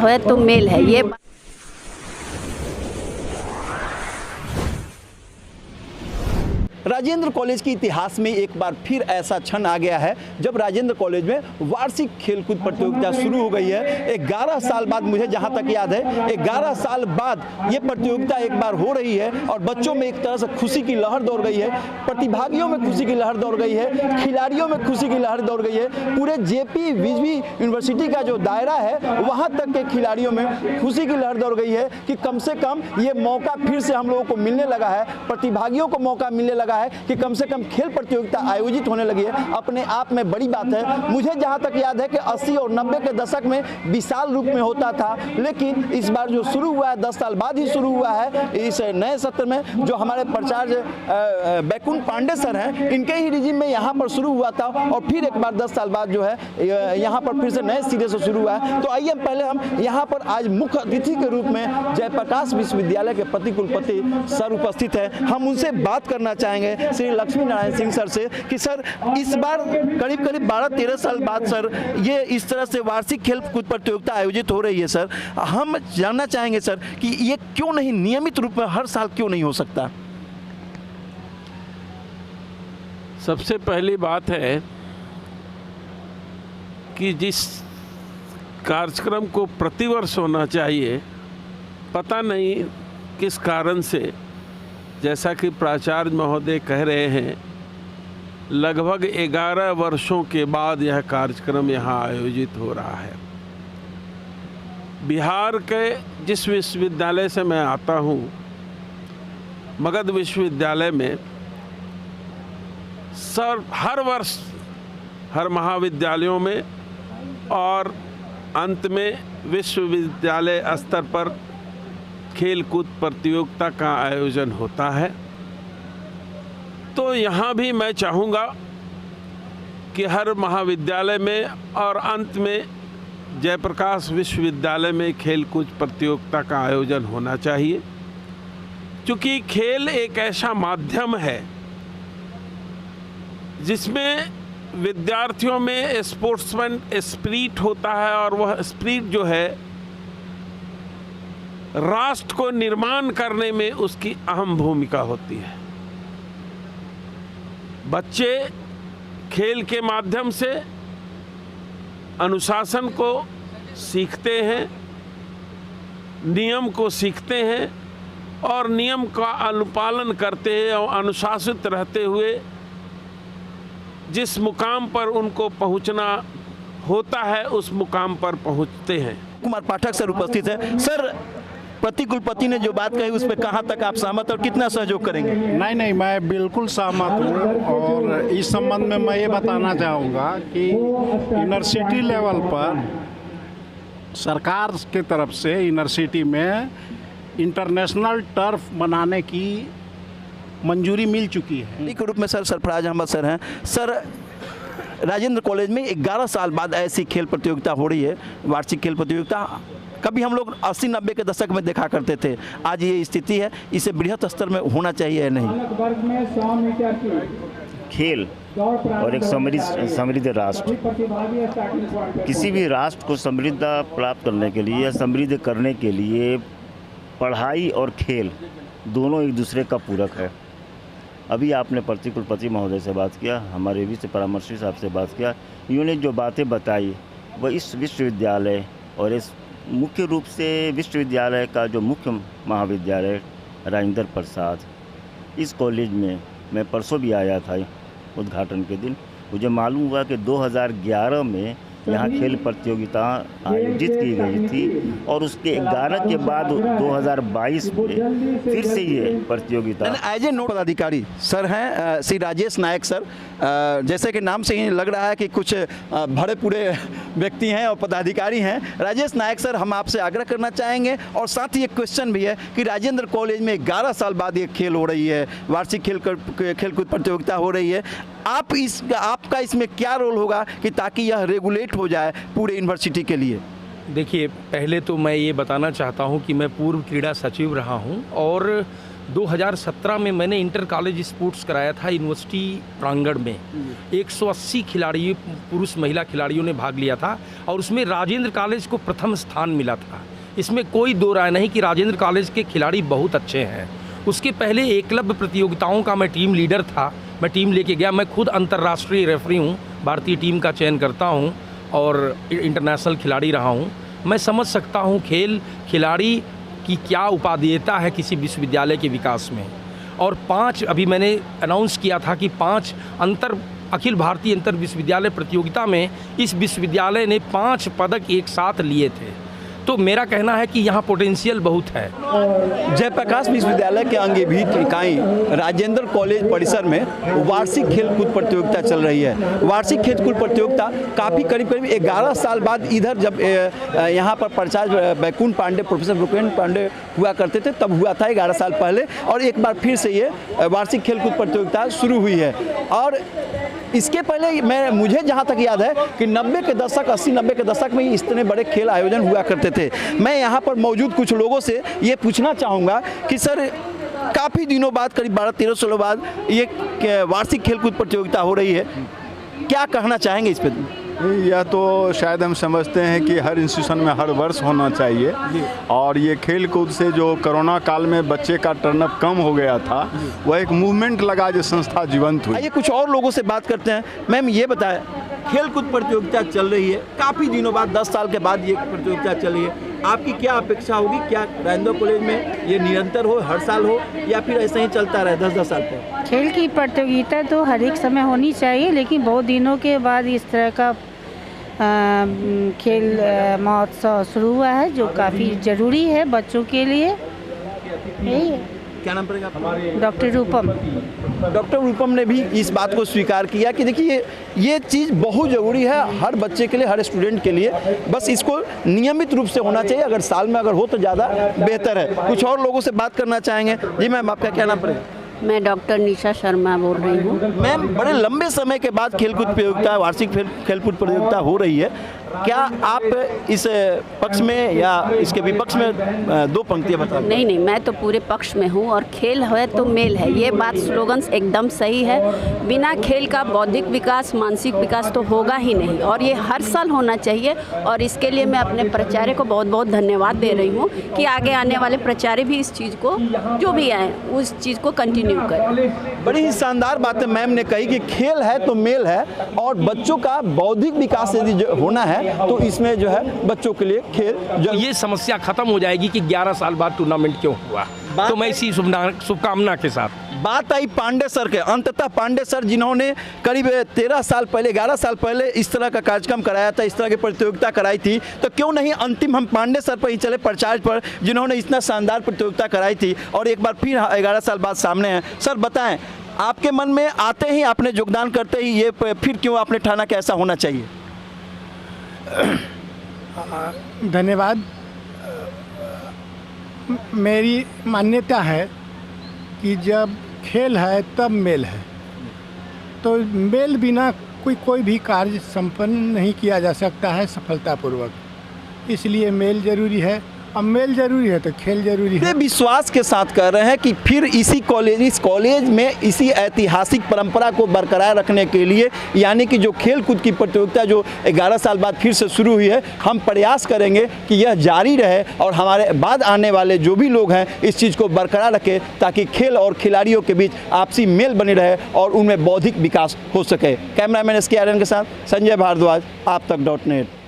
है तो मेल है। ये राजेंद्र कॉलेज के इतिहास में एक बार फिर ऐसा क्षण आ गया है जब राजेंद्र कॉलेज में वार्षिक खेलकूद प्रतियोगिता शुरू हो गई है। 11 साल बाद, मुझे जहां तक याद है 11 साल बाद ये प्रतियोगिता एक बार हो रही है और बच्चों में एक तरह से खुशी की लहर दौड़ गई है, प्रतिभागियों में खुशी की लहर दौड़ गई है, खिलाड़ियों में खुशी की लहर दौड़ गई है। पूरे जेपी विजबी यूनिवर्सिटी का जो दायरा है वहां तक के खिलाड़ियों में खुशी की लहर दौड़ गई है कि कम से कम ये मौका फिर से हम लोगों को मिलने लगा है, प्रतिभागियों को मौका मिलने लगा है कि कम से कम खेल प्रतियोगिता आयोजित होने लगी है। अपने आप में बड़ी बात है। मुझे जहां तक याद है कि 80 और 90 के दशक में विशाल रूप में होता था, लेकिन इस बार जो शुरू हुआ है 10 साल बाद ही शुरू हुआ है। इस नए सत्र में जो हमारे प्राचार्य बैकुंठ पांडे सर हैं, इनके ही रिजिम में यहाँ पर शुरू हुआ था और फिर एक बार 10 साल बाद जो है यहाँ पर फिर से नए सिरे से शुरू हुआ है। तो आइए पहले हम यहाँ पर आज मुख्य अतिथि के रूप में जयप्रकाश विश्वविद्यालय के प्रतिकुलपति सर उपस्थित है। हम उनसे बात करना चाहेंगे श्री लक्ष्मी नारायण सिंह सर से कि सर इस बार करीब 12-13 साल बाद सर ये इस तरह से वार्षिक खेल कूद प्रतियोगिता आयोजित हो रही है। सर हम जानना चाहेंगे सर कि ये क्यों नहीं नियमित रूप में हर साल क्यों नहीं हो सकता? सबसे पहली बात है कि जिस कार्यक्रम को प्रतिवर्ष होना चाहिए, पता नहीं किस कारण से, जैसा कि प्राचार्य महोदय कह रहे हैं, लगभग 11 वर्षों के बाद यह कार्यक्रम यहाँ आयोजित हो रहा है। बिहार के जिस विश्वविद्यालय से मैं आता हूँ, मगध विश्वविद्यालय में सर हर वर्ष हर महाविद्यालयों में और अंत में विश्वविद्यालय स्तर पर खेल कूद प्रतियोगिता का आयोजन होता है। तो यहाँ भी मैं चाहूँगा कि हर महाविद्यालय में और अंत में जयप्रकाश विश्वविद्यालय में खेल कूद प्रतियोगिता का आयोजन होना चाहिए, क्योंकि खेल एक ऐसा माध्यम है जिसमें विद्यार्थियों में स्पोर्ट्समैन स्पिरिट होता है और वह स्पिरिट जो है राष्ट्र को निर्माण करने में उसकी अहम भूमिका होती है। बच्चे खेल के माध्यम से अनुशासन को सीखते हैं, नियम को सीखते हैं और नियम का अनुपालन करते हैं और अनुशासित रहते हुए जिस मुकाम पर उनको पहुंचना होता है उस मुकाम पर पहुंचते हैं। कुमार पाठक सर उपस्थित है। सर, प्रतिकुलपति ने जो बात कही उस पर कहाँ तक आप सहमत और कितना सहयोग करेंगे? नहीं, मैं बिल्कुल सहमत हूँ और इस संबंध में मैं ये बताना चाहूँगा कि यूनिवर्सिटी लेवल पर सरकार के तरफ से यूनिवर्सिटी में इंटरनेशनल टर्फ बनाने की मंजूरी मिल चुकी है। के रूप में सर सरफराज अहमद सर हैं। सर, राजेंद्र कॉलेज में 11 साल बाद ऐसी खेल प्रतियोगिता हो रही है, वार्षिक खेल प्रतियोगिता। कभी हम लोग 80-90 के दशक में देखा करते थे, आज ये स्थिति है, इसे बृहत स्तर में होना चाहिए या नहीं? खेल और एक समृद्ध राष्ट्र, किसी भी राष्ट्र को समृद्धता प्राप्त करने के लिए या समृद्ध करने के लिए पढ़ाई और खेल दोनों एक दूसरे का पूरक है। अभी आपने प्रतिकुलपति महोदय से बात किया, हमारे विश्व परामर्शी साहब से बात किया, इन्होंने जो बातें बताई वह इस विश्वविद्यालय और इस मुख्य रूप से विश्वविद्यालय का जो मुख्य महाविद्यालय राजेंद्र प्रसाद, इस कॉलेज में मैं परसों भी आया था उद्घाटन के दिन। मुझे मालूम हुआ कि 2011 में यहाँ खेल प्रतियोगिता आयोजित की गई थी और उसके 11 के बाद 2022 में फिर से ये प्रतियोगिता। एज ए नोडल अधिकारी सर हैं श्री राजेश नायक सर। जैसे कि नाम से ही लग रहा है कि कुछ भरे पूरे व्यक्ति हैं और पदाधिकारी हैं। राजेश नायक सर, हम आपसे आग्रह करना चाहेंगे और साथ ही एक क्वेश्चन भी है कि राजेंद्र कॉलेज में 11 साल बाद ये खेल हो रही है, वार्षिक खेलकूद प्रतियोगिता हो रही है, आपका इसमें क्या रोल होगा कि ताकि यह रेगुलेट हो जाए पूरे यूनिवर्सिटी के लिए? देखिए, पहले तो मैं ये बताना चाहता हूँ कि मैं पूर्व क्रीड़ा सचिव रहा हूँ और 2017 में मैंने इंटर कॉलेज स्पोर्ट्स कराया था यूनिवर्सिटी प्रांगण में। 180 खिलाड़ी, पुरुष महिला खिलाड़ियों ने भाग लिया था और उसमें राजेंद्र कॉलेज को प्रथम स्थान मिला था। इसमें कोई दो राय नहीं कि राजेंद्र कॉलेज के खिलाड़ी बहुत अच्छे हैं। उसके पहले एकलव्य प्रतियोगिताओं का मैं टीम लीडर था, मैं टीम लेके गया। मैं खुद अंतर्राष्ट्रीय रेफरी हूँ, भारतीय टीम का चयन करता हूँ और इंटरनेशनल खिलाड़ी रहा हूँ। मैं समझ सकता हूँ खेल खिलाड़ी की क्या उपादेयता है किसी विश्वविद्यालय के विकास में। और 5 अभी मैंने अनाउंस किया था कि 5 अखिल भारतीय अंतर विश्वविद्यालय प्रतियोगिता में इस विश्वविद्यालय ने 5 पदक एक साथ लिए थे। तो मेरा कहना है कि यहाँ पोटेंशियल बहुत है। जयप्रकाश विश्वविद्यालय के अंगीभूत इकाई राजेंद्र कॉलेज परिसर में वार्षिक खेलकूद प्रतियोगिता चल रही है। वार्षिक खेलकूद प्रतियोगिता काफ़ी करीब 11 साल बाद इधर जब यहाँ पर प्राचार्य बैकुंठ पांडे, प्रोफेसर बैकुंठ पांडे हुआ करते थे तब हुआ था 11 साल पहले, और एक बार फिर से ये वार्षिक खेलकूद प्रतियोगिता शुरू हुई है। और इसके पहले मुझे जहाँ तक याद है कि 90 के दशक 80-90 के दशक में इतने बड़े खेल आयोजन हुआ करते थे। मैं यहाँ पर मौजूद कुछ लोगों से ये पूछना चाहूँगा कि सर, काफ़ी दिनों बाद, करीब 12-13 सालों बाद ये वार्षिक खेलकूद प्रतियोगिता हो रही है, क्या कहना चाहेंगे इस पर? यह तो शायद हम समझते हैं कि हर इंस्टीट्यूशन में हर वर्ष होना चाहिए, और ये खेल कूद से जो कोरोना काल में बच्चे का टर्नअप कम हो गया था, वह एक मूवमेंट लगा जो संस्था जीवंत हुई। आइए कुछ और लोगों से बात करते हैं। मैम, ये बताएं, खेल कूद प्रतियोगिता चल रही है, काफ़ी दिनों बाद 10 साल के बाद ये प्रतियोगिता चल रही है, आपकी क्या अपेक्षा होगी? क्या राजेंद्र कॉलेज में ये निरंतर हो, हर साल हो, या फिर ऐसे ही चलता रहे 10-10 साल पर? खेल की प्रतियोगिता तो हर एक समय होनी चाहिए, लेकिन बहुत दिनों के बाद इस तरह का खेल महोत्सव शुरू हुआ है जो काफ़ी ज़रूरी है बच्चों के लिए। यही है। क्या नाम पड़ेगा आपका? डॉक्टर रूपम। डॉक्टर रूपम ने भी इस बात को स्वीकार किया कि देखिए ये चीज़ बहुत ज़रूरी है हर बच्चे के लिए, हर स्टूडेंट के लिए, बस इसको नियमित रूप से होना चाहिए। अगर साल में अगर हो तो ज़्यादा बेहतर है। कुछ और लोगों से बात करना चाहेंगे। जी मैम, आपका क्या नाम पड़ेगा? मैं डॉक्टर निशा शर्मा बोल रही हूँ। मैम, बड़े लंबे समय के बाद खेलकूद प्रतियोगिता, वार्षिक खेलकूद प्रतियोगिता हो रही है, क्या आप इस पक्ष में या इसके विपक्ष में 2 पंक्तियाँ बता? नहीं, मैं तो पूरे पक्ष में हूँ, और खेल है तो मेल है, ये बात स्लोगन्स एकदम सही है। बिना खेल का बौद्धिक विकास, मानसिक विकास तो होगा ही नहीं, और ये हर साल होना चाहिए। और इसके लिए मैं अपने प्राचार्य को बहुत बहुत धन्यवाद दे रही हूँ कि आगे आने वाले प्राचार्य भी इस चीज़ को, जो भी आए, उस चीज़ को कंटिन्यू करें। बड़ी ही शानदार बातें मैम ने कही कि खेल है तो मेल है, और बच्चों का बौद्धिक विकास यदि होना है तो इसमें जो है बच्चों के लिए खेल तो ये समस्या खत्म हो जाएगी कि 11 साल बाद टूर्नामेंट क्यों हुआ। तो मैं इसी शुभकामना के साथ बात आई पांडे सर के। अंततः पांडे सर जिन्होंने करीब 13 साल पहले, 11 साल पहले इस तरह का कार्यक्रम कराया था, इस तरह की प्रतियोगिता कराई थी, तो क्यों नहीं अंतिम हम पांडे सर पर ही चले, प्राचार्य पर, जिन्होंने इतना शानदार प्रतियोगिता कराई थी और एक बार फिर 11 साल बाद सामने हैं। सर बताएं, आपके मन में आते ही, आपने योगदान करते ही ये फिर क्यों आपने ठाना कि ऐसा होना चाहिए? धन्यवाद। मेरी मान्यता है कि जब खेल है तब मेल है, तो मेल बिना कोई भी कार्य संपन्न नहीं किया जा सकता है सफलतापूर्वक। इसलिए मेल जरूरी है। अब मेल जरूरी है तो खेल जरूरी है। विश्वास के साथ कह रहे हैं कि फिर इस कॉलेज में इसी ऐतिहासिक परंपरा को बरकरार रखने के लिए, यानी कि जो खेल कूद की प्रतियोगिता जो 11 साल बाद फिर से शुरू हुई है, हम प्रयास करेंगे कि यह जारी रहे और हमारे बाद आने वाले जो भी लोग हैं इस चीज़ को बरकरार रखें, ताकि खेल और खिलाड़ियों के बीच आपसी मेल बनी रहे और उनमें बौद्धिक विकास हो सके। कैमरामैन SK आर्यन के साथ संजय भारद्वाज, आप तक .net।